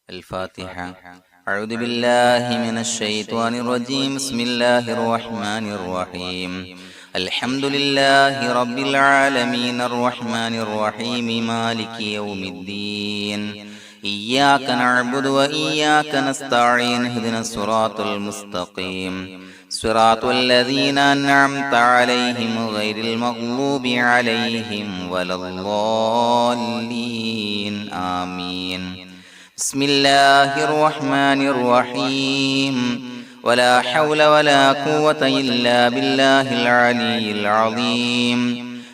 الفاتحة. أعوذ بالله من الشيطان الرجيم. بسم الله الرحمن الرحيم. الحمد لله رب العالمين الرحمن الرحيم مالك يوم الدين. إياك نعبد وإياك نستعين. اهدنا الصراط المستقيم صراط الذين أنعمت عليهم غير المغضوب عليهم ولا الضالين. آمين. بسم الله الرحمن الرحيم. ولا حول ولا قوة إلا بالله العلي العظيم.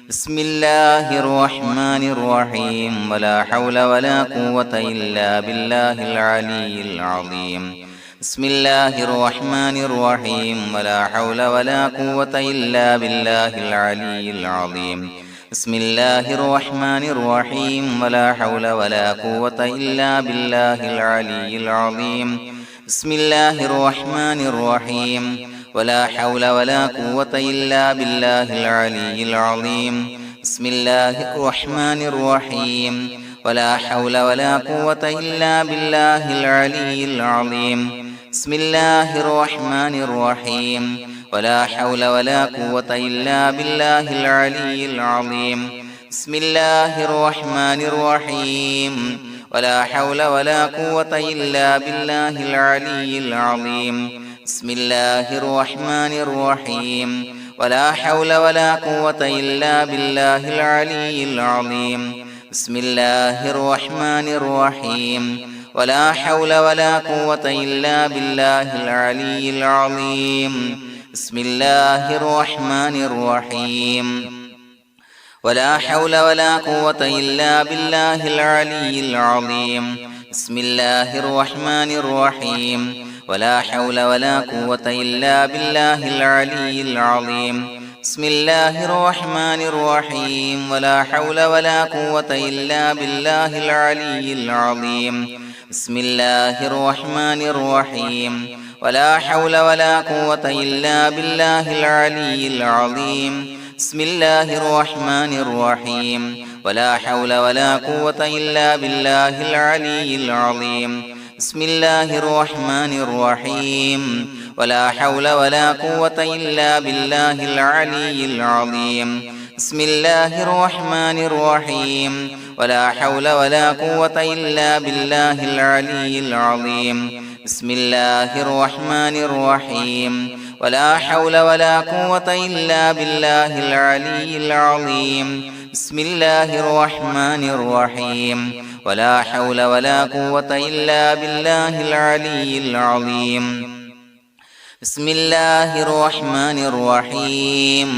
بسم الله الرحمن الرحيم. ولا حول ولا قوة إلا بالله العلي العظيم. بسم الله الرحمن الرحيم. ولا حول ولا قوة إلا بالله العلي العظيم. بسم الله الرحمن الرحيم. ولا حول ولا قوة إلا بالله العلي العظيم. بسم الله الرحمن الرحيم. ولا حول ولا قوة إلا بالله العلي العظيم. بسم الله الرحمن الرحيم. ولا حول ولا قوة إلا بالله العلي العظيم. بسم الله الرحمن الرحيم. ولا حول ولا قوة إلا بالله العلي العظيم. بسم الله الرحمن الرحيم. ولا حول ولا قوة إلا بالله العلي العظيم. بسم الله الرحمن الرحيم. ولا حول ولا قوة إلا بالله العلي العظيم. بسم الله الرحمن الرحيم. ولا حول ولا قوة إلا بالله العلي العظيم. بسم الله الرحمن الرحيم. ولا حول ولا قوة إلا بالله العلي العظيم. بسم الله الرحمن الرحيم. ولا حول ولا قوة إلا بالله العلي العظيم. بسم الله الرحمن الرحيم. ولا حول ولا قوة إلا بالله العلي العظيم. بسم الله الرحمن الرحيم. ولا حول ولا قوة إلا بالله العلي العظيم. بسم الله الرحمن الرحيم. ولا حول ولا قوة إلا بالله العلي العظيم. بسم الله الرحمن الرحيم. ولا حول ولا قوة إلا بالله العلي العظيم. بسم الله الرحمن الرحيم. ولا حول ولا قوة إلا بالله العلي العظيم. بسم الله الرحمن الرحيم. ولا حول ولا قوة إلا بالله العلي العظيم. بسم الله الرحمن الرحيم. ولا حول ولا قوة إلا بالله العلي العظيم. بسم الله الرحمن الرحيم.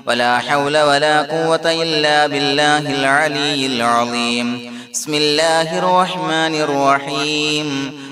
ولا حول ولا قوة إلا بالله العلي العظيم. بسم الله الرحمن الرحيم.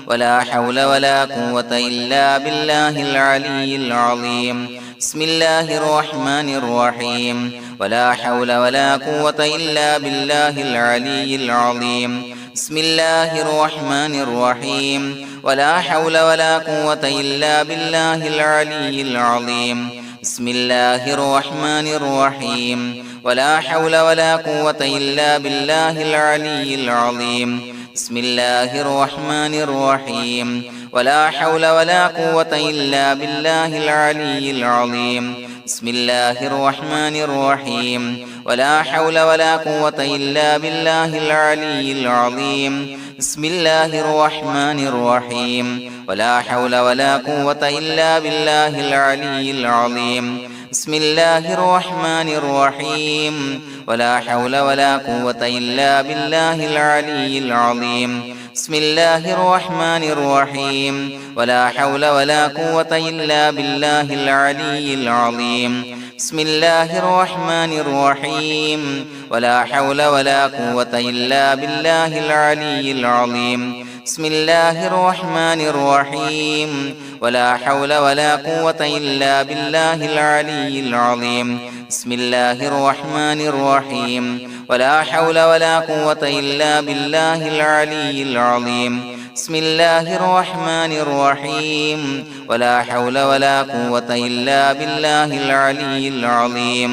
ولا حول ولا قوة إلا بالله العلي العظيم. بسم الله الرحمن الرحيم. ولا حول ولا قوة إلا بالله العلي العظيم. بسم الله الرحمن الرحيم. ولا حول ولا قوة إلا بالله العلي العظيم. بسم الله الرحمن الرحيم. ولا حول ولا قوة إلا بالله العلي العظيم. بسم الله الرحمن الرحيم. ولا حول ولا قوة إلا بالله العلي العظيم. بسم الله الرحمن الرحيم. ولا حول ولا قوة إلا بالله العلي العظيم. بسم الله الرحمن الرحيم. ولا حول ولا قوة إلا بالله العلي العظيم. بسم الله الرحمن الرحيم. ولا حول ولا قوة إلا بالله العلي العظيم. بسم الله الرحمن الرحيم. ولا حول ولا قوة إلا بالله العلي العظيم. بسم الله الرحمن الرحيم. ولا حول ولا قوة إلا بالله العلي العظيم. بسم الله الرحمن الرحيم. ولا حول ولا قوة إلا بالله العلي العظيم. بسم الله الرحمن الرحيم. ولا حول ولا قوة إلا بالله العلي العظيم. بسم الله الرحمن الرحيم. ولا حول ولا قوة إلا بالله العلي العظيم.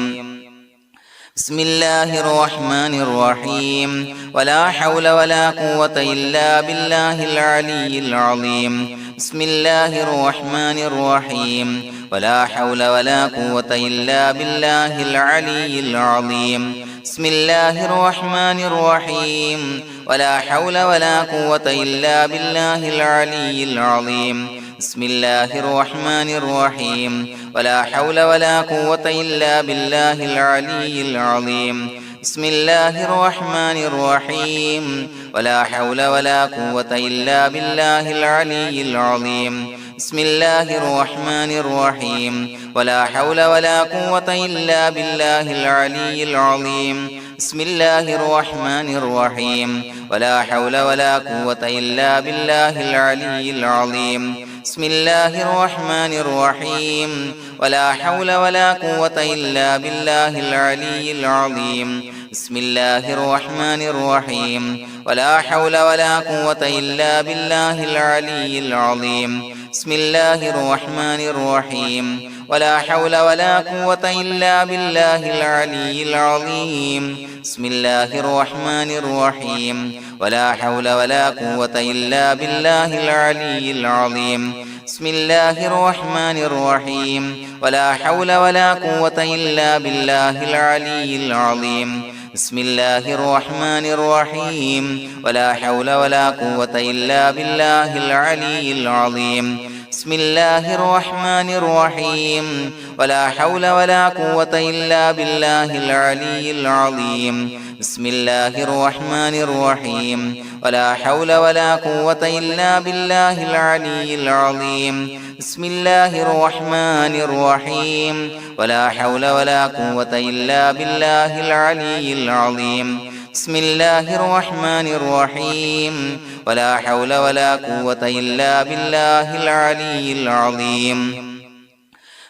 بسم الله الرحمن الرحيم ولا حول ولا قوة إلا بالله العلي العظيم بسم الله الرحمن الرحيم ولا حول ولا قوة إلا بالله العلي العظيم بسم الله الرحمن الرحيم ولا حول ولا قوة إلا بالله العلي العظيم بسم الله الرحمن الرحيم ولا حول ولا قوة إلا بالله العلي العظيم بسم الله الرحمن الرحيم ولا حول ولا قوة إلا بالله العلي العظيم بسم الله الرحمن الرحيم ولا حول ولا قوة إلا بالله العلي العظيم بسم الله الرحمن الرحيم ولا حول ولا قوة إلا بالله العلي العظيم بسم الله الرحمن الرحيم ولا حول ولا قوة إلا بالله العلي العظيم بسم الله الرحمن الرحيم ولا حول ولا قوة إلا بالله العلي العظيم بسم الله الرحمن الرحيم ولا حول ولا قوة إلا بالله العلي العظيم بسم الله الرحمن الرحيم ولا حول ولا قوة إلا بالله العلي العظيم بسم الله الرحمن الرحيم ولا حول ولا قوة إلا بالله العلي العظيم بسم الله الرحمن الرحيم ولا حول ولا قوة إلا بالله العلي العظيم بسم الله الرحمن الرحيم ولا حول ولا قوة إلا بالله العلي العظيم بسم الله الرحمن الرحيم ولا حول ولا قوة إلا بالله العلي العظيم بسم الله الرحمن الرحيم ولا حول ولا قوة إلا بالله العلي العظيم بسم الله الرحمن الرحيم ولا حول ولا قوة إلا بالله العلي العظيم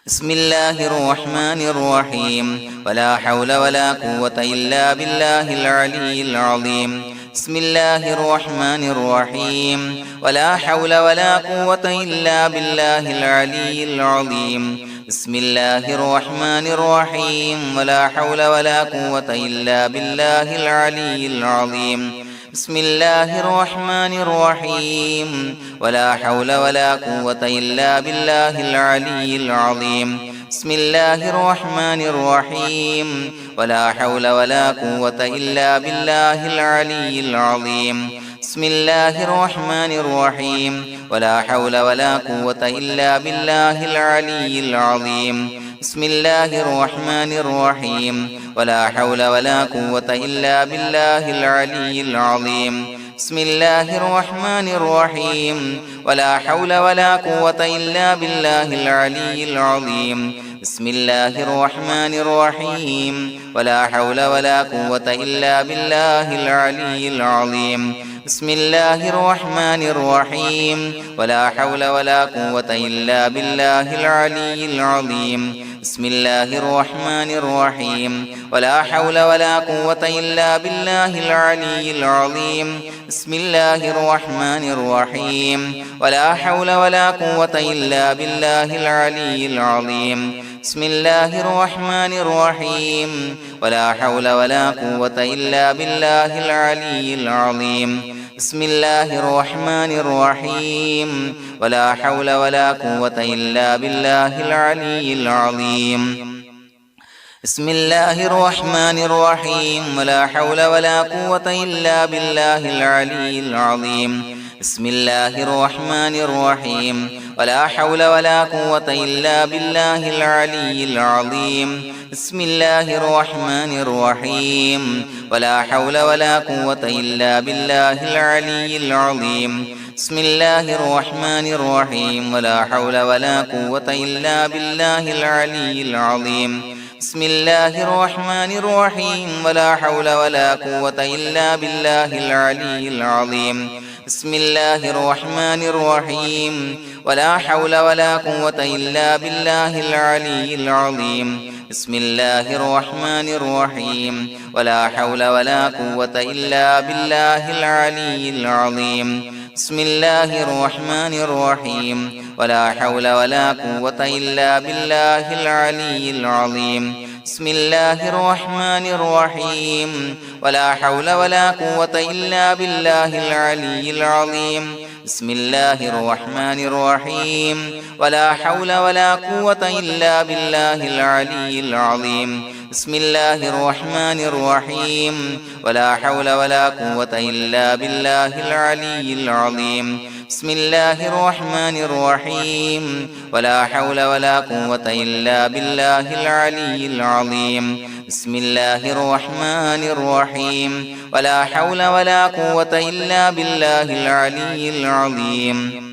بسم الله الرحمن الرحيم ولا حول ولا قوة إلا بالله العلي العظيم بسم الله الرحمن الرحيم ولا حول ولا قوة إلا بالله العلي العظيم بسم الله الرحمن الرحيم ولا حول ولا قوة إلا بالله العلي العظيم بسم الله الرحمن الرحيم ولا حول ولا قوة إلا بالله العلي العظيم بسم الله الرحمن الرحيم ولا حول ولا قوة إلا بالله العلي العظيم بسم الله الرحمن الرحيم ولا حول ولا قوة إلا بالله العلي العظيم بسم الله الرحمن الرحيم ولا حول ولا قوة إلا بالله العلي العظيم بسم الله الرحمن الرحيم ولا حول ولا قوة إلا بالله العلي العظيم بسم الله الرحمن الرحيم ولا حول ولا قوة إلا بالله العلي العظيم بسم الله الرحمن الرحيم ولا حول ولا قوة إلا بالله العلي العظيم بسم الله الرحمن الرحيم ولا حول ولا قوة إلا بالله العلي العظيم بسم الله الرحمن الرحيم ولا حول ولا قوة إلا بالله العلي العظيم بسم الله الرحمن الرحيم ولا حول ولا قوة إلا بالله العلي العظيم بسم الله الرحمن الرحيم ولا حول ولا قوة إلا بالله العلي العظيم بسم الله الرحمن الرحيم ولا حول ولا قوة إلا بالله العلي العظيم بسم الله الرحمن الرحيم ولا حول ولا قوة إلا بالله العلي العظيم بسم الله الرحمن الرحيم ولا حول ولا قوة إلا بالله العلي العظيم بسم الله الرحمن الرحيم ولا حول ولا قوة إلا بالله العلي العظيم بسم الله الرحمن الرحيم ولا حول ولا قوة إلا بالله العلي العظيم بسم الله الرحمن الرحيم ولا حول ولا قوة إلا بالله العلي العظيم بسم الله الرحمن الرحيم ولا حول ولا قوة إلا بالله العلي العظيم بسم الله الرحمن الرحيم ولا حول ولا قوة إلا بالله العلي العظيم بسم الله الرحمن الرحيم ولا حول ولا قوة إلا بالله العلي العظيم بسم الله الرحمن الرحيم ولا حول ولا قوة إلا بالله العلي العظيم بسم الله الرحمن الرحيم ولا حول ولا قوة إلا بالله العلي العظيم بسم الله الرحمن الرحيم ولا حول ولا قوة إلا بالله العلي العظيم بسم الله الرحمن الرحيم ولا حول ولا قوة إلا بالله العلي العظيم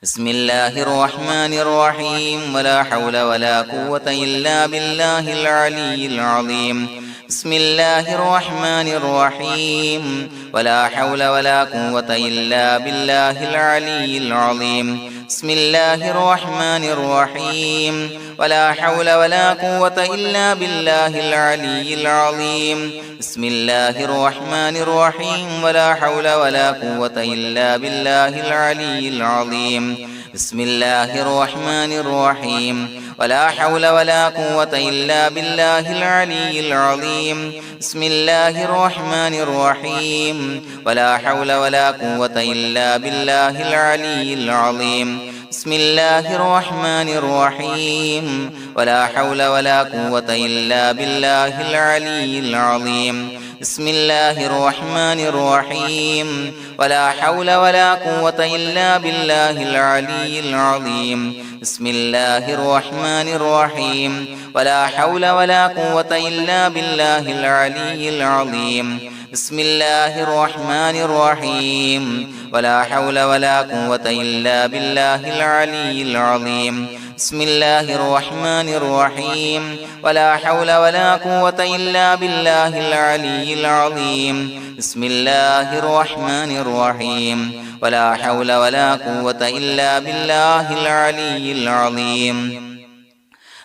بسم الله الرحمن الرحيم ولا حول ولا قوة إلا بالله العلي العظيم بسم الله الرحمن الرحيم ولا حول ولا قوة إلا بالله العلي العظيم بسم الله الرحمن الرحيم ولا حول ولا قوة إلا بالله العلي العظيم بسم الله الرحمن الرحيم ولا حول ولا قوة إلا بالله العلي العظيم بسم الله الرحمن الرحيم ولا حول ولا قوة إلا بالله العلي العظيم بسم الله الرحمن الرحيم ولا حول ولا قوة إلا بالله العلي العظيم بسم الله الرحمن الرحيم ولا حول ولا قوة إلا بالله العلي العظيم بسم الله الرحمن الرحيم ولا حول ولا قوة إلا بالله العلي العظيم بسم الله الرحمن الرحيم ولا حول ولا قوة إلا بالله العلي العظيم بسم الله الرحمن الرحيم ولا حول ولا قوة إلا بالله العلي العظيم بسم الله الرحمن الرحيم ولا حول ولا قوة إلا بالله العلي العظيم بسم الله الرحمن الرحيم ولا حول ولا قوة إلا بالله العلي العظيم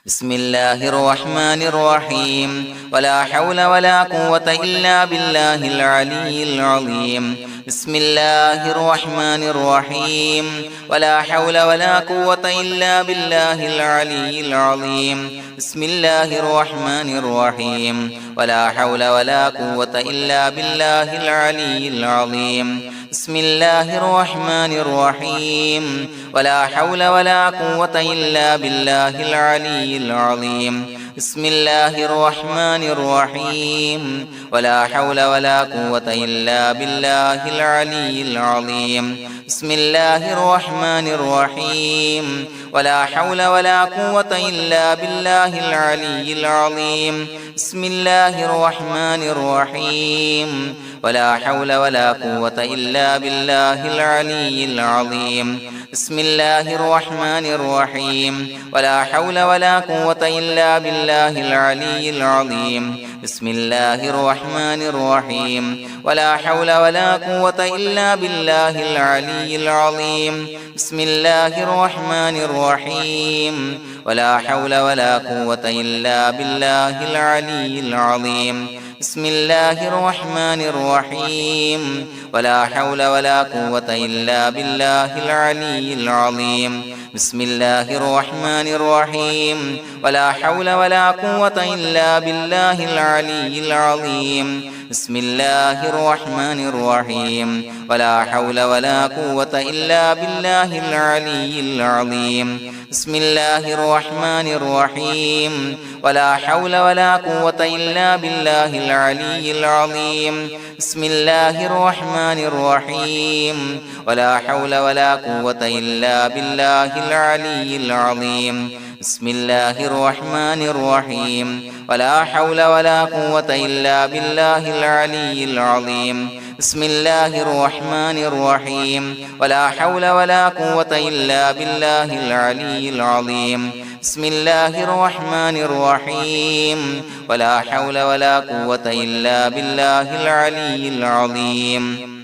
بسم الله الرحمن الرحيم ولا حول ولا قوة إلا بالله العلي العظيم بسم الله الرحمن الرحيم ولا حول ولا قوة إلا بالله العلي العظيم بسم الله الرحمن الرحيم ولا حول ولا قوة إلا بالله العلي العظيم بسم الله الرحمن الرحيم ولا حول ولا قوة إلا بالله العلي العظيم بسم الله الرحمن الرحيم ولا حول ولا قوة إلا بالله العلي العظيم بسم الله الرحمن الرحيم ولا حول ولا قوة إلا بالله العلي العظيم بسم الله الرحمن الرحيم ولا حول ولا قوة إلا بالله العلي العظيم بسم الله الرحمن الرحيم ولا حول ولا قوة إلا بالله العلي العظيم بسم الله الرحمن الرحيم ولا حول ولا قوة إلا بالله العلي العظيم بسم الله الرحمن الرحيم ولا حول ولا قوة إلا بالله العلي العظيم بسم الله الرحمن الرحيم ولا حول ولا قوة إلا بالله العلي العظيم بسم الله الرحمن الرحيم ولا حول ولا قوة إلا بالله العلي العظيم بسم الله الرحمن الرحيم ولا حول ولا قوة إلا بالله العلي العظيم بسم الله الرحمن الرحيم ولا حول ولا قوة إلا بالله العلي العظيم بسم الله الرحمن الرحيم ولا حول ولا قوة إلا بالله العلي العظيم بسم الله الرحمن الرحيم ولا حول ولا قوة إلا بالله العلي العظيم بسم الله الرحمن الرحيم ولا حول ولا قوة إلا بالله العلي العظيم بسم الله الرحمن الرحيم ولا حول ولا قوة إلا بالله العلي العظيم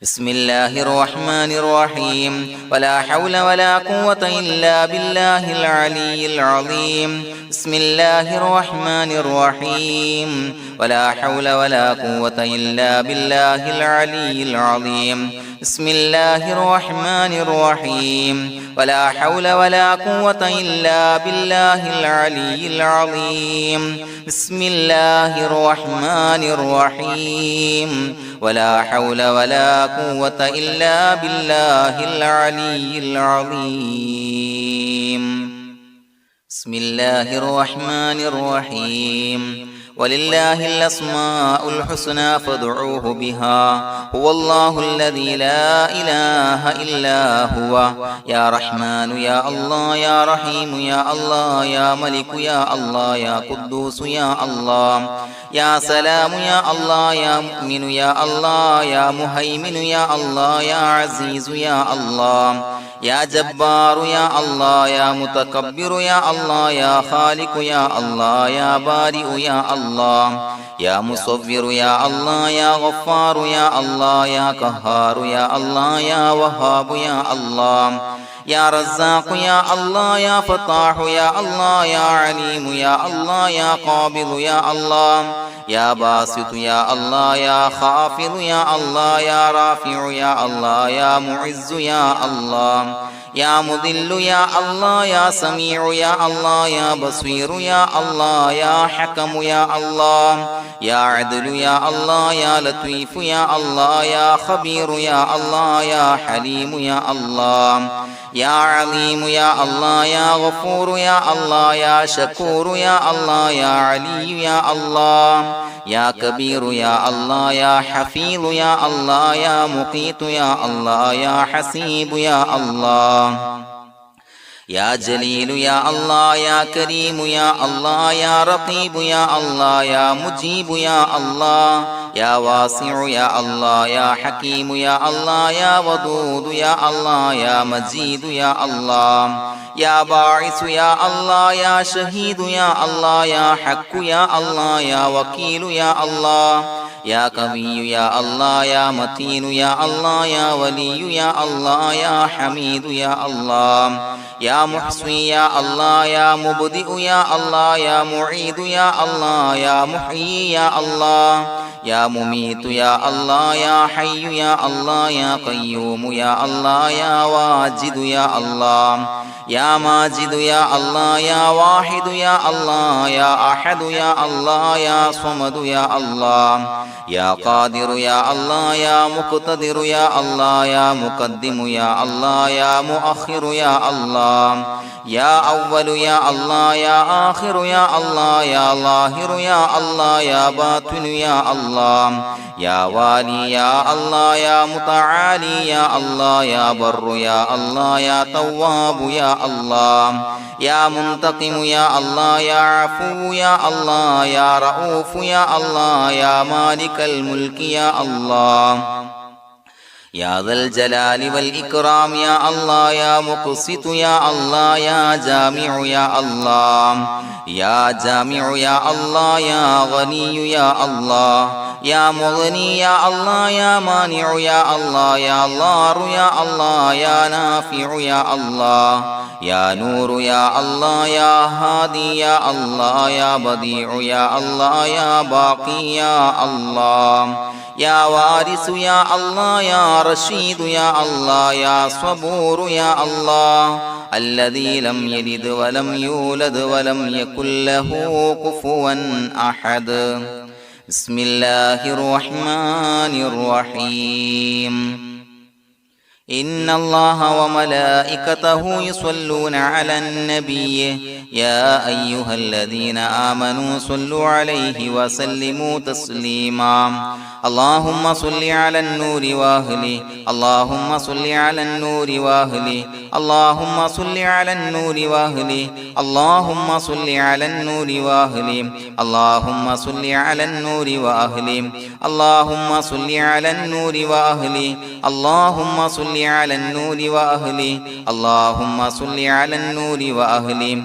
بسم الله الرحمن الرحيم ولا حول ولا قوة إلا بالله العلي العظيم بسم الله الرحمن الرحيم ولا حول ولا قوة إلا بالله العلي العظيم بسم الله الرحمن الرحيم ولا حول ولا قوة إلا بالله العلي العظيم بسم الله الرحمن الرحيم ولا حول ولا قوة إلا بالله العلي العظيم بسم الله الرحمن الرحيم ولله الأسماء الحسنى فادعوه بها هو الله الذي لا إله إلا هو يا رحمن يا الله يا رحيم يا الله يا ملك يا الله يا قدوس يا الله يا سلام يا الله يا مؤمن يا الله يا مهيمن يا الله يا عزيز يا الله يا جبار يا الله يا متكبر يا الله يا خالق يا الله يا بارئ يا الله يا مصور يا الله يا غفار يا الله يا قهار يا الله يا وهاب يا الله يا رزاق يا الله يا فتاح يا الله يا عليم يا الله يا قابض يا الله يا باسط يا الله يا خافض يا الله يا رافع يا الله يا معز يا الله يا مذل يا الله يا سميع يا الله يا بصير يا الله يا حكم يا الله يا عدل يا الله يا لطيف يا الله يا خبير يا الله يا حليم يا الله يا عليم يا الله يا غفور يا الله يا شكور يا الله يا علي يا الله يا كبير يا الله يا حفيظ يا الله يا مقيت يا الله يا حسيب يا الله يا جليل يا الله يا كريم يا الله يا رقيب يا الله يا مجيب يا الله يا واسع يا الله يا حكيم يا الله يا ودود يا الله يا مجيد يا الله يا باعث يا الله يا شهيد يا الله يا حق يا الله يا وكيل يا الله يا قوي يا الله يا متين يا الله يا ولي يا الله يا حميد يا الله يا محصي يا الله يا مبدئ يا الله يا معيد يا الله يا محيي يا الله يا مميت يا الله يا حي يا الله يا قيوم يا الله يا واجد يا الله يا ماجد يا الله يا واحد يا الله يا أحد يا الله يا صمد يا الله يا قادر يا الله يا مقتدر يا الله يا مقدم يا الله يا مؤخر يا الله يا أول يا الله يا آخر يا الله يا ظاهر يا الله يا باطن يا الله يا والي يا الله يا متعالي يا الله يا بر يا الله يا تواب يا الله يا منتقم يا الله يا عفو يا الله يا رؤوف يا الله يا مالك الملك يا الله يا ذا الجلال والإكرام يا الله يا مقسط يا الله يا جامع يا الله يا جامع يا الله يا غني يا الله يا مغني يا الله يا مانع يا الله يا ضار يا الله يا نافع يا الله يا نور يا الله يا هادي يا الله يا بديع يا الله يا باقي يا الله يا وارث يا الله يا رشيد يا الله يا صبور يا الله الذي لم يلد ولم يولد ولم يكن له كفوا أحد بسم الله الرحمن الرحيم إن الله وملائكته يصلون على النبي يا أيها الذين آمنوا صلوا عليه وسلموا تسليما اللهم صل على النور وأهله اللهم صل على النور وأهله اللهم صل على النور وأهله اللهم صل على النور وأهله اللهم صل على النور وأهله اللهم صل على النور وأهله اللهم صل على النور وأهله اللهم صل على النور وأهله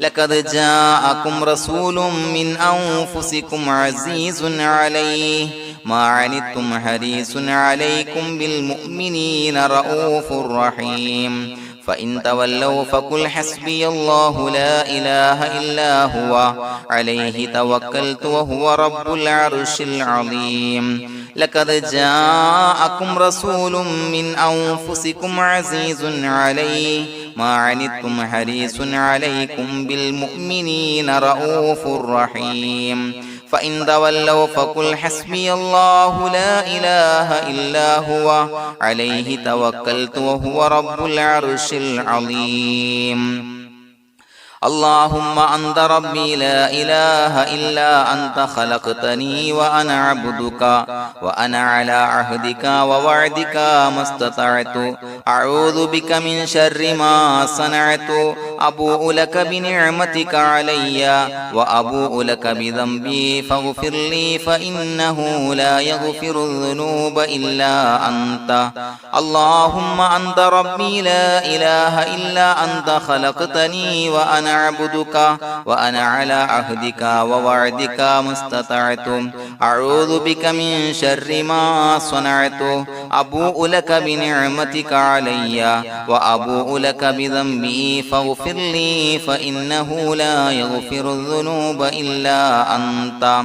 لقد جاءكم رسول من أنفسكم عزيز عليه ما عنتم حريص عليكم بالمؤمنين رؤوف رحيم فإن تولوا فقل حسبي الله لا إله إلا هو عليه توكلت وهو رب العرش العظيم لقد جاءكم رسول من أنفسكم عزيز عليه ما عنتم حريص عليكم بالمؤمنين رؤوف رحيم فإن تولوا فقل حسبي الله لا إله إلا هو عليه توكلت وهو رب العرش العظيم اللهم أنت ربي لا إله إلا أنت خلقتني وأنا عبدك وأنا على عهدك ووعدك ما استطعت أعوذ بك من شر ما صنعت أبوء لك بنعمتك علي وأبوء لك بذنبي فاغفر لي فإنه لا يغفر الذنوب إلا أنت اللهم أنت ربي لا إله إلا أنت خلقتني وأنا عبدك وأنا على عهدك ووعدك ما استطعت أعوذ بك من شر ما صنعت أبوء لك بنعمتك علي وأبوء لك بذنبي فاغفر لي فإنه لا يغفر الذنوب إلا أنت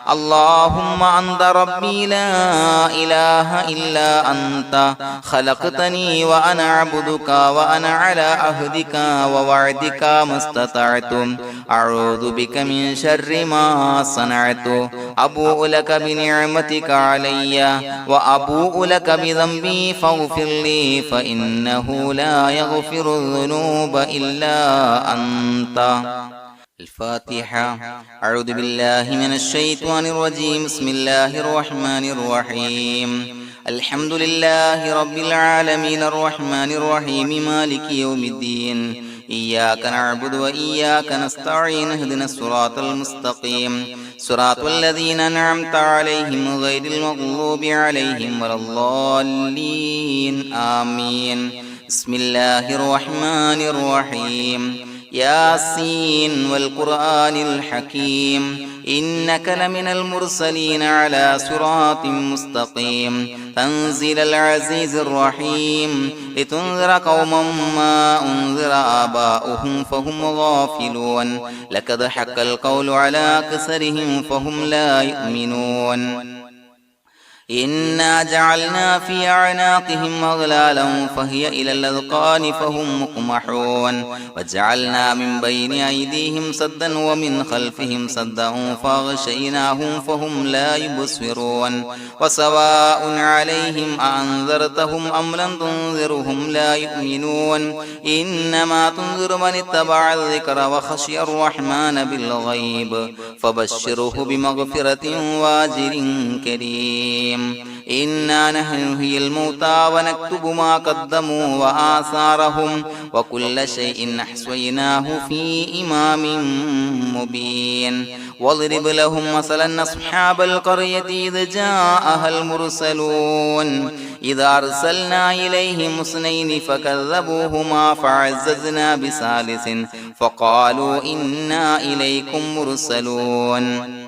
اللهم أنت ربي لا إله إلا أنت خلقتني وأنا عبدك وأنا على عهدك ووعدك ما استطعت أعوذ بك من شر ما صنعت أبوء لك بنعمتك علي وأبوء لك بذنبي فاغفر لي فإنه لا يغفر الذنوب إلا أنت الفاتحة أعوذ بالله من الشيطان الرجيم بسم الله الرحمن الرحيم الحمد لله رب العالمين الرحمن الرحيم مالك يوم الدين إياك نعبد وإياك نستعين اهدنا الصراط المستقيم صراط الذين أنعمت عليهم غير المغضوب عليهم ولا الضالين آمين بسم الله الرحمن الرحيم ياسين والقرآن الحكيم إنك لمن المرسلين على صراط مستقيم تنزيل العزيز الرحيم لتنذر قوما ما أنذر آباؤهم فهم غافلون لقد حق القول على أكثرهم فهم لا يؤمنون إنا جعلنا في أعناقهم أغلالا فهي إلى الأذقان فهم مقمحون وجعلنا من بين أيديهم سدا ومن خلفهم سدا فأغشيناهم فهم لا يبصرون وسواء عليهم أأنذرتهم أم لم تنذرهم لا يؤمنون إنما تنذر من اتبع الذكر وخشي الرحمن بالغيب فبشره بمغفرة وأجر كريم إنا نحن نحيي الموتى ونكتب ما قدموا وآثارهم وكل شيء أحصيناه في إمام مبين واضرب لهم مثلا أصحاب القرية إذ جاءها المرسلون إذا أرسلنا إليهم اثنين فكذبوهما فعززنا بثالث فقالوا إنا إليكم مرسلون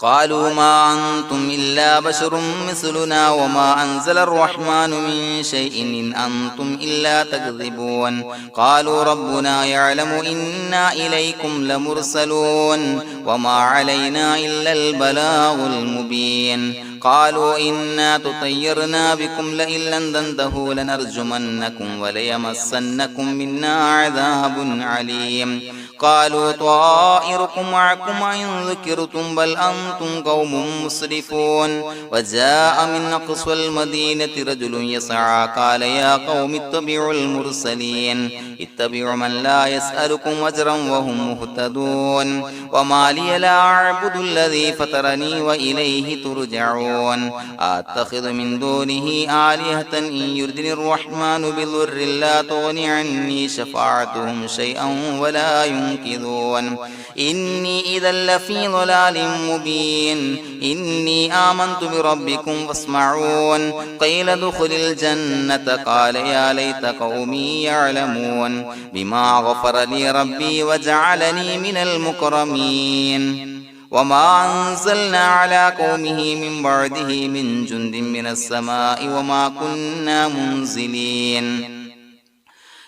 قالوا ما أنتم إلا بشر مثلنا وما أنزل الرحمن من شيء إن أنتم إلا تكذبون قالوا ربنا يعلم إنا إليكم لمرسلون وما علينا إلا البلاغ المبين قالوا إنا تطيرنا بكم لئن لم تنتهوا لنرجمنكم وليمسنكم منا عذاب عليم قالوا طائركم معكم إن ذكرتم بل أنتم قوم مسرفون وجاء من أقصى المدينة رجل يسعى قال يا قوم اتبعوا المرسلين اتبعوا من لا يسألكم أجرا وهم مهتدون وما لي لا أعبد الذي فطرني وإليه ترجعون يسمعون أتخذ من دونه آلهة إن يردني الرحمن بضر لا تغن عني شفاعتهم شيئا ولا ينقذون إني إذا لفي ضلال مبين إني آمنت بربكم فاسمعون قيل ادخل الجنة قال يا ليت قومي يعلمون بما غفر لي ربي وجعلني من المكرمين وما أنزلنا على قومه من بعده من جند من السماء وما كنا منزلين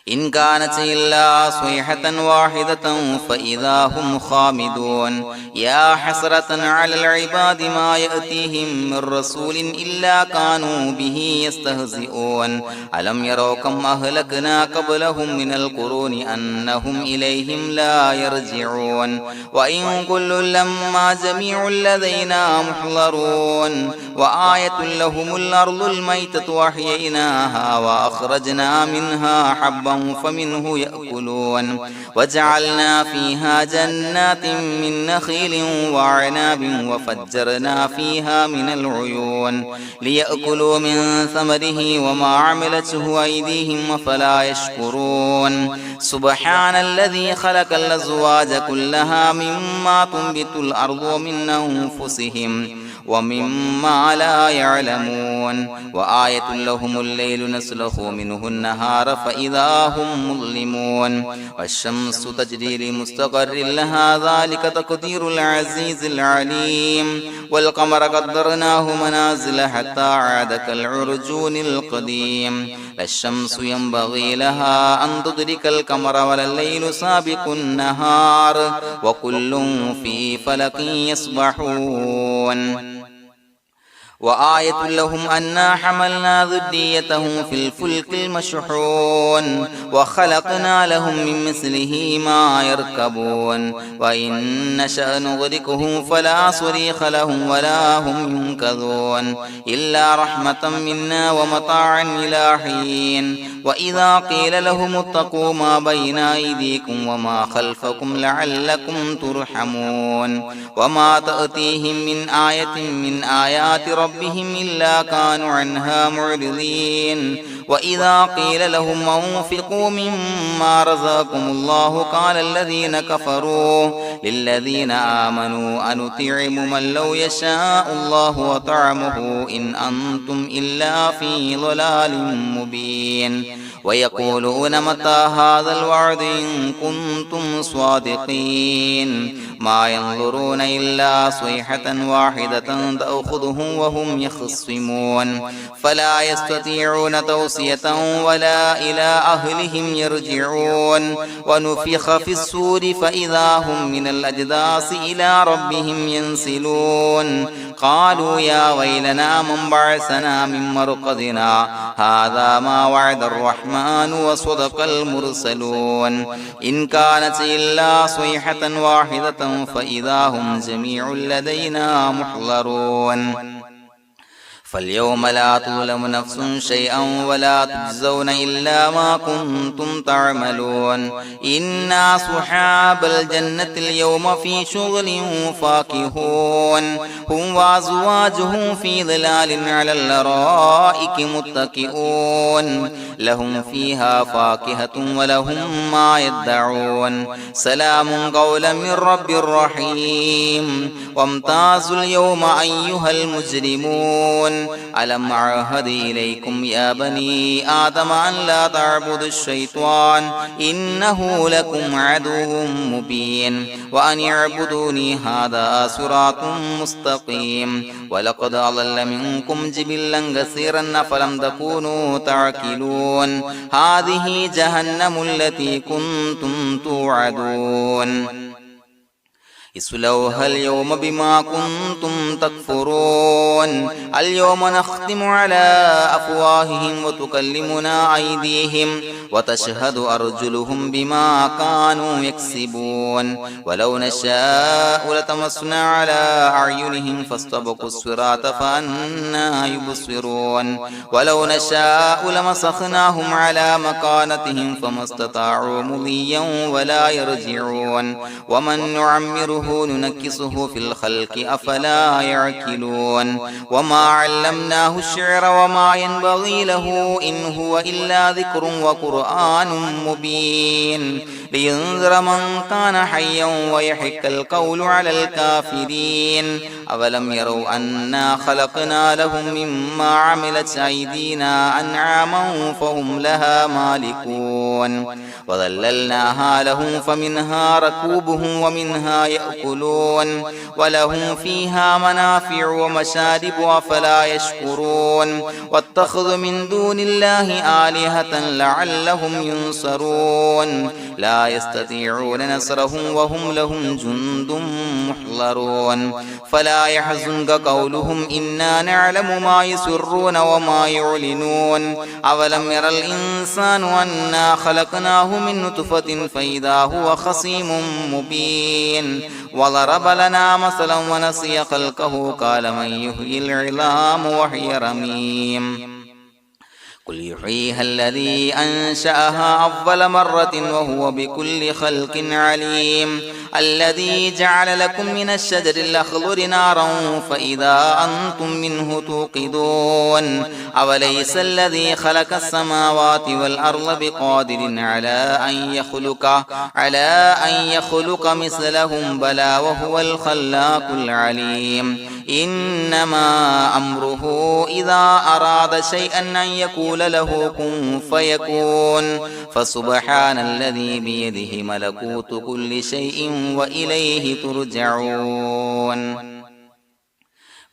إن كانت إلا صيحة واحدة فإذا هم خامدون يا حسرة على العباد ما يأتيهم من رسول إلا كانوا به يستهزئون ألم يروا كم أهلكنا قبلهم من القرون أنهم إليهم لا يرجعون وإن كل لما جميع لدينا محضرون وآية لهم الأرض الميتة وأحييناها وأخرجنا منها حبا فمنه يأكلون وجعلنا فيها جنات من نخيل وعناب وفجرنا فيها من العيون ليأكلوا من ثمره وما عملته أيديهم فلا يشكرون سبحان الذي خلق الأزواج كلها مما تنبت الأرض ومن أنفسهم ومما لا يعلمون وآية لهم الليل نسلخ منه النهار فإذا هم مظلمون والشمس تجري لمستقر لها ذلك تقدير العزيز العليم والقمر قدرناه منازل حتى عاد كالعرجون القديم لا الشمس ينبغي لها أن تدرك القمر ولا الليل سابق النهار وكل في فلك يسبحون وآية لهم أنا حملنا ذريتهم في الفلك المشحون وخلقنا لهم من مثله ما يركبون وإن نشأ نغرقهم فلا صريخ لهم ولا هم ينقذون إلا رحمة منا ومتاعا إلى حين وإذا قيل لهم اتقوا ما بين أيديكم وما خلفكم لعلكم ترحمون وما تأتيهم من آية من آيات ربهم إلا كانوا عنها معرضين وإذا قيل لهم أنفقوا مما رزقكم الله قال الذين كفروا للذين آمنوا أنطعم من لو يشاء الله وطعمه إن أنتم إلا في ضلال مبين ويقولون متى هذا الوعد إن كنتم صادقين ما ينظرون إلا صيحة واحدة تأخذهم وهم يخصمون فلا يستطيعون توصية ولا إلى أهلهم يرجعون ونفخ في الصور فإذا هم من الأجداث إلى ربهم ينسلون قالوا يا ويلنا من بعثنا من مرقدنا هذا ما وعد الرحمن وصدق المرسلون إن كانت إلا صيحة واحدة فإذا هم جميع لدينا محضرون فاليوم لا تظلم نفس شيئا ولا تجزون إلا ما كنتم تعملون إنا أصحاب الجنة اليوم في شغل فاكهون هم وأزواجهم في ظلال على الأرائك متكئون لهم فيها فاكهة ولهم ما يدعون سلام قولا من رب رحيم وامتازوا اليوم أيها المجرمون ألم أعهد إليكم يا بني آدم أن لا تعبدوا الشيطان إنه لكم عدو مبين وأن اعبدوني هذا صراط مستقيم ولقد أضل منكم جبلا كثيرا فلم تكونوا تعقلون هذه جهنم التي كنتم توعدون اصلوها اليوم بما كنتم تكفرون اليوم نختم على أفواههم وتكلمنا أيديهم وتشهد أرجلهم بما كانوا يكسبون ولو نشاء لطمسنا على أعينهم فاستبقوا الصراط فأنى يبصرون ولو نشاء لمسخناهم على مكانتهم فما استطاعوا مضيا ولا يرجعون ومن نعمره ننكسه في الخلق أفلا يعقلون وما علمناه الشعر وما ينبغي له إن هو إلا ذكر وقرآن مبين لينذر من كان حيا ويحق القول على الكافرين أولم يروا أنا خلقنا لهم مما عملت أيدينا أنعاما فهم لها مالكون وظللناها لهم فمنها ركوبهم ومنها يأكلون ولهم فيها منافع ومشارب أفلا يشكرون واتخذوا من دون الله آلهة لعلهم ينصرون لا يستطيعون نصرهم وهم لهم جند محضرون فلا يحزنك قولهم إنا نعلم ما يسرون وما يعلنون أولم ير الإنسان أنا خلقناه من نطفة فإذا هو خصيم مبين وضرب لنا مثلا ونسي خلقه قال من يحيي العظام وهي رميم قل يحييها الذي أنشأها أول مرة وهو بكل خلق عليم الذي جعل لكم من الشجر الأخضر نارا فإذا أنتم منه توقدون أوليس الذي خلق السماوات والأرض بقادر على أن يخلق مثلهم بلى وهو الخلاق العليم إنما أمره إذا أراد شيئا أن يقول له كن فيكون فسبحان الذي بيده ملكوت كل شيء وإليه ترجعون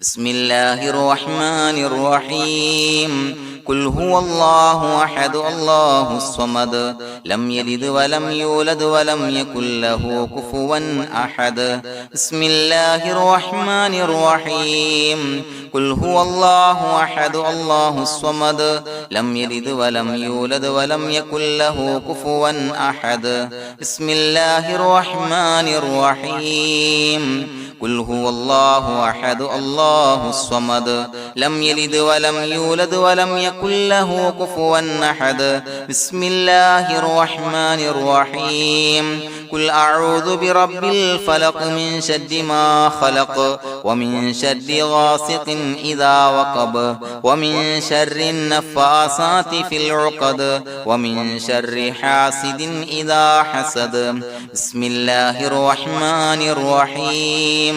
بسم الله الرحمن الرحيم قل هو الله أحد الله الصمد لم يلد ولم يولد ولم يكن له كفوا أحد بسم الله الرحمن الرحيم قل هو الله أحد الله الصمد لم يلد ولم يولد ولم يكن له كفوا أحد بسم الله الرحمن الرحيم قل هو الله أحد الله الصمد لم يلد ولم يولد ولم يكن له كفوا أحد بسم الله الرحمن الرحيم قل أعوذ برب الفلق من شر ما خلق ومن شر غاسق إذا وقب ومن شر النفاثات في العقد ومن شر حاسد إذا حسد بسم الله الرحمن الرحيم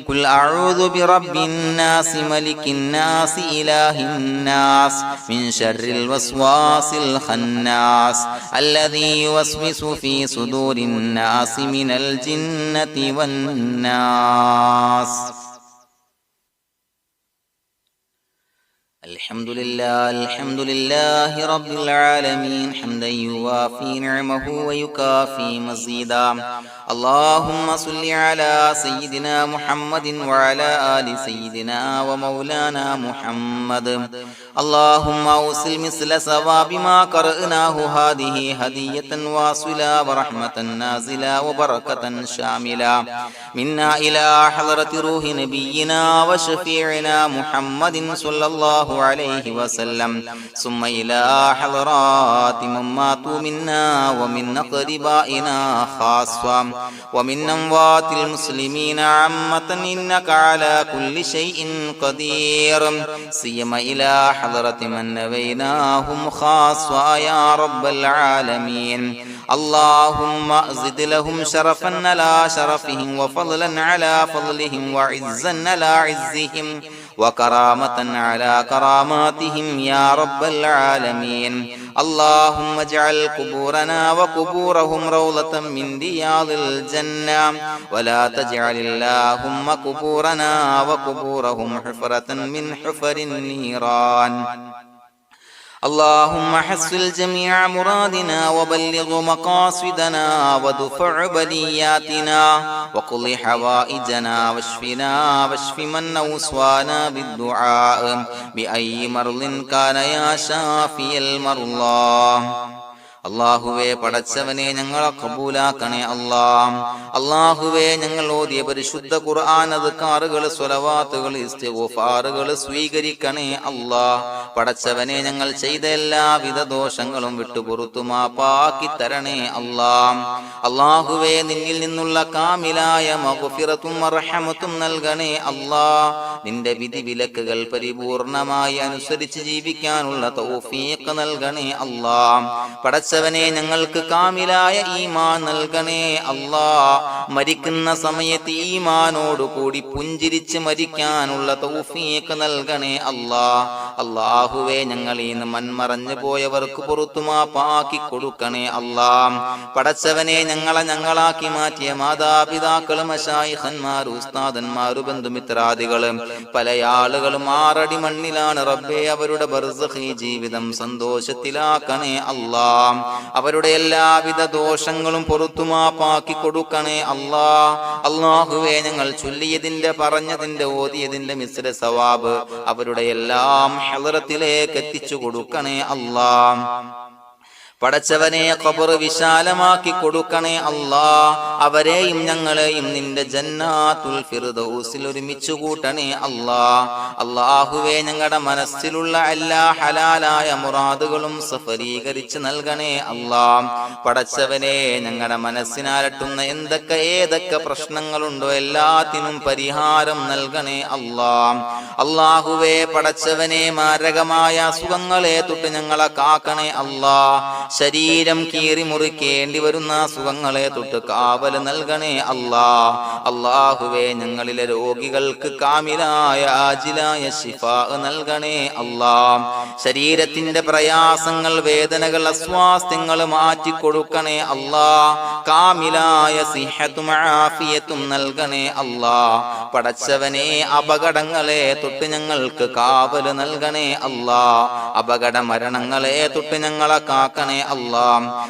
قل أعوذ برب الناس ملك الناس إله الناس من شر الوسواس الخناس الذي يوسوس في صدور الناس من الجنة والناس الحمد لله رب العالمين حمدا يوافي نعمه ويكافي مزيدا اللهم صل على سيدنا محمد وعلى آل سيدنا ومولانا محمد اللهم أوصل مثل ثواب ما قرأناه هذه هدية واصلة ورحمة نازلة وبركة شاملة منا إلى حضرة روح نبينا وشفيعنا محمد صلى الله عليه وسلم ثم إلى حضرات من ماتوا منا ومن أقربائنا خاصة ومن أموات المسلمين عامة إنك على كل شيء قدير سيما إلى حضرة من نبيناهم خاصة يا رب العالمين اللهم زد لهم شرفا على شرفهم وفضلا على فضلهم وعزا على عزهم وكرامة على كراماتهم يا رب العالمين اللهم اجعل قبورنا وقبورهم روضة من رياض الجنة ولا تجعل اللهم قبورنا وقبورهم حفرة من حفر النيران اللهم حصل جميع مرادنا وبلغ مقاصدنا وادفع بلياتنا وقض حوائجنا واشف من أوصانا بالدعاء بأي مرض كان يا شافي المرضى. അള്ളാഹുവേ, പടച്ചവനെ ഞങ്ങളെ കബൂലാക്കണേ അല്ലാ. അള്ളാഹുവേ, ഞങ്ങൾ ഓതിയ പരിശുദ്ധ ഖുർആൻ, അദ്കാറുകൾ, സ്വലവാത്തുകൾ, ഇസ്തിഗ്ഫാറുകൾ സ്വീകരിക്കണേ അല്ലാ. പടച്ചവനെ, ഞങ്ങൾ ചെയ്ത എല്ലാവിധ ദോഷങ്ങളും വിട്ടുപുറത്തു മാപ്പാക്കി തരണേ അല്ലാ. അള്ളാഹുവേ, നിന്നിൽ നിന്നുള്ള കാമിലായ മഗ്ഫിറത്തും റഹ്മത്തും നൽകണേ അല്ലാ. നിന്റെ വിധി വിലക്കുകൾ പരിപൂർണമായി അനുസരിച്ച് ജീവിക്കാനുള്ള തൗഫീഖ് നൽകണേ അല്ലാ. പടച്ചവനെ, ഞങ്ങൾക്ക് കാമിലായ ഈമാൻ നൽകണേ അല്ലാ. മരിക്കുന്ന സമയത്ത് ഈമാനോട് കൂടി പുഞ്ചിരിച്ച് മരിക്കാനുള്ള തൗഫീഖ് നൽകണേ അല്ലാ. അല്ലാഹുവേ, ഞങ്ങളീന്ന് മൺമറഞ്ഞു പോയവർക്ക് പുറത്തു മാപ്പാക്കി കൊടുക്കണേ അല്ലാ. പടച്ചവനെ, ഞങ്ങളാക്കി മാറ്റിയ മാതാപിതാക്കളും മശായിഖന്മാരും ഉസ്താദന്മാരും ബന്ധുമിത്രാദികളും പല ആളുകളും 6 അടി മണ്ണിലാണ് റബ്ബേ. അവരുടെ ബർസഖി ജീവിതം സന്തോഷത്തിലാക്കണേ അല്ലാ. അവരുടെ എല്ലാവിധ ദോഷങ്ങളും പുറത്തുമാപ്പാക്കി കൊടുക്കണേ അല്ലാ. അല്ലാഹുവേ, ഞങ്ങൾ ചൊല്ലിയതിന്റെ, പറഞ്ഞതിന്റെ, ഓതിയതിന്റെ മിശ്ര സവാബ് അവരുടെ എല്ലാം ഹളറത്തിലേക്ക് എത്തിച്ചു കൊടുക്കണേ അല്ലാ. പടച്ചവനെ, ഖബർ വിശാലമാക്കി കൊടുക്കണേ അല്ലാ. അവരെയും ഞങ്ങളെയും നിന്റെ ജന്നാത്തുൽ ഫിർദൗസിൽ ഒരുമിച്ച് കൂട്ടണേ അല്ലാ. അല്ലാഹുവേ, ഞങ്ങളുടെ മനസ്സിലുള്ള എല്ലാ ഹലാലായ മുറാദുകളും സഫലീകരിച്ച് നൽകണേ അല്ലാ. പടച്ചവനെ, ഞങ്ങളുടെ മനസ്സിനാലട്ടുന്ന ഏതൊക്കെ പ്രശ്നങ്ങളുണ്ടോ എല്ലാത്തിനും പരിഹാരം നൽകണേ അല്ലാ. അല്ലാഹുവേ, പടച്ചവനെ, മാരകമായ അസുഖങ്ങളെ തൊട്ട് ഞങ്ങളെ കാക്കണേ അല്ലാ. ശരീരം കീറി മുറിക്കേണ്ടി വരുന്ന അസുഖങ്ങളെ തൊട്ട് കാവല് നൽകണേ അല്ലാ. അല്ലാഹുവേ, ഞങ്ങളിലെ രോഗികൾക്ക് കാമിലായ ആജിലായ ശിഫാ നൽകണേ അല്ലാ. ശരീരത്തിന്റെ പ്രയാസങ്ങൾ, വേദനകൾ, അസ്വാസ്ഥ്യങ്ങൾ മാറ്റി കൊടുക്കണേ അല്ലാ. കാമിലായ സിഹത്തും ആഫിയത്തും നൽകണേ അല്ലാ. പടച്ചവനെ, അപകടങ്ങളെ തൊട്ട് ഞങ്ങൾക്ക് കാവല് നൽകണേ അല്ലാ. അപകട മരണങ്ങളെ തൊട്ട് ഞങ്ങളെ കാക്കണേ അല്ലാ.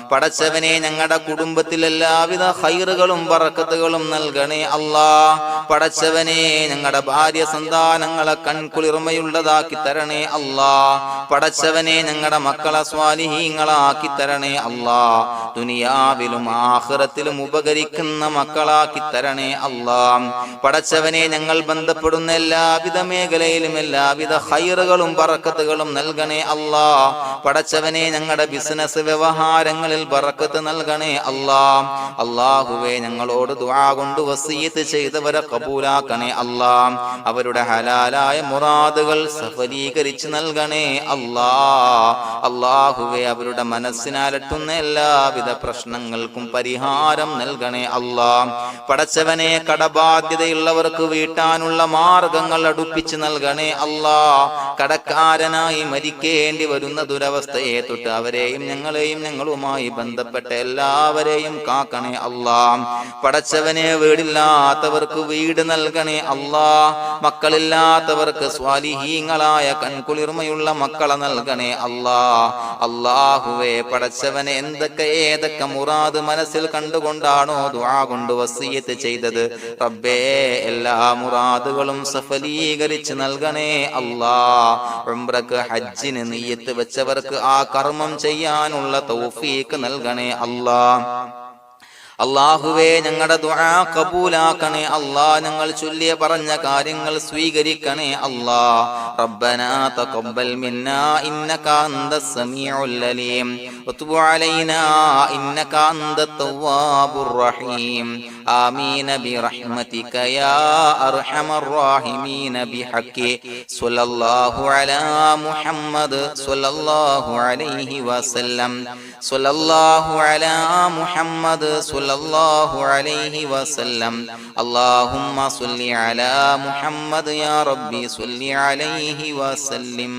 പടച്ചവനെ, ഞങ്ങളുടെ കുടുംബത്തിൽ എല്ലാവിധ ഖൈറുകളും ബറക്കത്തുകളും നൽകണേ അല്ലാ. പടച്ചവനെ, ഞങ്ങളുടെ ഭാര്യ സന്താനങ്ങളെ കൺകുളിർമയുള്ളതാക്കി തരണേ അല്ലാ. പടച്ചവനെ, ഞങ്ങളുടെ മക്കളെ സ്വാലിഹീങ്ങളാക്കി തരണേ അല്ലാ. ദുനിയാവിലും ആഖിറത്തിലും ഉപകരിക്കുന്ന മക്കളാക്കി തരണേ അല്ലാ. പടച്ചവനെ, ഞങ്ങൾ ബന്ധപ്പെടുന്ന എല്ലാവിധ മേഖലയിലും എല്ലാവിധ ഖൈറുകളും ബറക്കത്തുകളും നൽകണേ അല്ലാ. പടച്ചവനെ, ഞങ്ങളുടെ ബിസിനസ് വ്യവഹാരങ്ങളിൽ ബറക്കത്ത് നൽകണേ അല്ലാ. അല്ലാഹുവേ, ഞങ്ങളോട് ദുആ കൊണ്ട് വസിയത്ത് ചെയ്തവരെ കബൂലാക്കണേ അല്ലാ. അവരുടെ ഹലാലായ മുറാദുകൾ സഫലീകരിച്ച് നൽകണേ അല്ലാ. അല്ലാഹുവേ, അവരുടെ മനസ്സിനാലട്ടുന്ന എല്ലാവിധ പ്രശ്നങ്ങൾക്കും പരിഹാരം നൽകണേ അല്ലാ. പടച്ചവനെ, കടബാധ്യതയുള്ളവർക്ക് വീട്ടാനുള്ള മാർഗങ്ങൾ അടുപ്പിച്ച് നൽകണേ അല്ലാ. കടക്കാരനായി മരിക്കേണ്ടി വരുന്ന ദുരവസ്ഥയെ തൊട്ട് അവരെയും ഞങ്ങളെയും ഞങ്ങളുമായി ബന്ധപ്പെട്ട എല്ലാവരെയും കാക്കണേ അല്ലാ. പടച്ചവനെ, വീടില്ലാത്തവർക്ക് വീട് നൽകണേ അല്ലാ. മക്കളില്ലാത്തവർക്ക് സ്വാലിഹീങ്ങളായ കൺകുളിർമയുള്ള മക്കളെ നൽകണേ അല്ലാ. അല്ലാഹുവേ, പടച്ചവനെ, ഏതൊക്കെ മുറാദ് മനസ്സിൽ കണ്ടുകൊണ്ടാണോ ദുആ കൊണ്ട് വസിയത്ത് ചെയ്തത് റബ്ബേ, എല്ലാ മുറാദുകളും സഫലീകരിച്ച് നൽകണേ അല്ലാ. ഉംറക്ക്, ഹജ്ജിന് നിയ്യത്ത് വെച്ചവർക്ക് ആ കർമ്മം ചെയ്യാനുള്ള തൗഫീഖ് നൽകണേ അല്ലാ. അല്ലാഹുവേ, ഞങ്ങളുടെ ദുആ കബൂലാക്കണേ അല്ലാ. ഞങ്ങൾ ചൊല്ലിയ പറഞ്ഞ കാര്യങ്ങൾ സ്വീകരിക്കണേ അല്ലാ. റബ്ബനാ തഖബ്ബൽ മിന്നാ ഇന്നക അന്തസ് സമീഉൽ അലീം വതുബ് അലൈനാ ഇന്നക അന്തത് തവ്വാബുർ റഹീം. ആമീൻ ബിറഹ്മതിക യാ അർഹമർ റഹീമീൻ ബിഹഖി സ്വല്ലല്ലാഹു അലാ മുഹമ്മദ് സ്വല്ലല്ലാഹു അലൈഹി വസല്ലം. സ്വല്ലല്ലാഹു അലാ മുഹമ്മദ് സ്വല്ലല്ലാഹു അലൈഹി വസല്ലം. അല്ലാഹുമ്മ സ്വല്ലി അലാ മുഹമ്മദ് യാ റബ്ബി സ്വല്ലി അലൈഹി വസല്ലം.